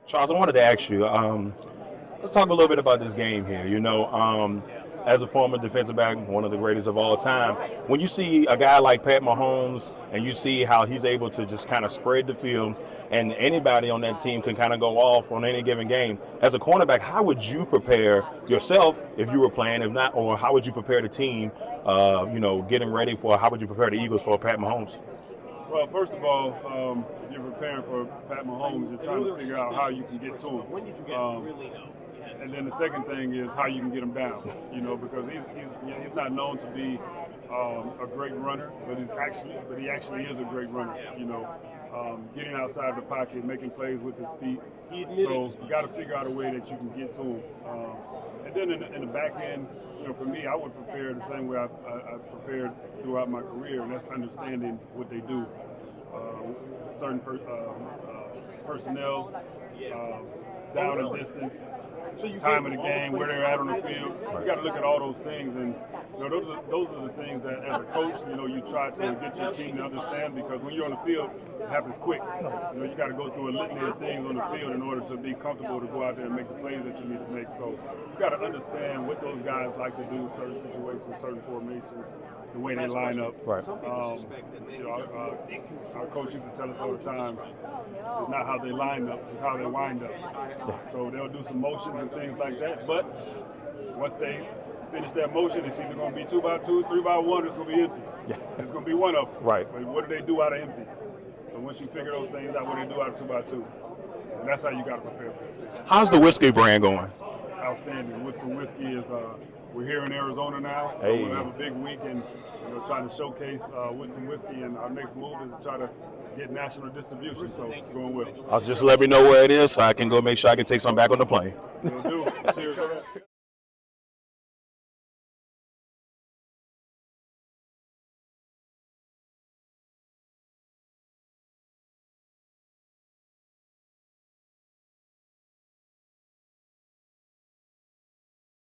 Charles, I wanted to ask you, let's talk a little bit about this game here. As a former defensive back, one of the greatest of all time, when you see a guy like Pat Mahomes and you see how he's able to just kind of spread the field and anybody on that team can kind of go off on any given game, as a cornerback, how would you prepare yourself if you were playing, if not, or how would you prepare the team, getting ready for, how would you prepare the Eagles for Pat Mahomes? Well, first of all, if you're preparing for Pat Mahomes, you're trying to figure out how you can get to him. And then the second thing is how you can get him down, because he's not known to be a great runner, but he actually is a great runner, getting outside the pocket, making plays with his feet. So you got to figure out a way that you can get to him. And then in the back end, for me, I would prepare the same way I prepared throughout my career, and that's understanding what they do. Certain personnel, down and distance, time of the game, where they're at on the field. You got to look at all those things, and those are the things that, as a coach, you try to get your team to understand, because when you're on the field, it happens quick. You got to go through a litany of things on the field in order to be comfortable to go out there and make the plays that you need to make. So you got to understand what those guys like to do in certain situations, certain formations, the way they line up. Right. Our coach used to tell us all the time, it's not how they line up, it's how they wind up. So they'll do some motions and things like that, but once they finish that motion, it's either going to be 2x2, 3x1, or it's going to be empty. Yeah. It's going to be one of them. Right. But what do they do out of empty? So once you figure those things out, what do they do out of 2x2? And that's how you got to prepare for this team. How's the whiskey brand going? Outstanding. Woodson whiskey is, we're here in Arizona now, so Hey. we'll have a big week and trying to showcase Woodson whiskey, and our next move is to try to get national distribution, so it's going well. I'll just let me know where it is so I can go make sure I can take some back on the plane. Will do. Cheers.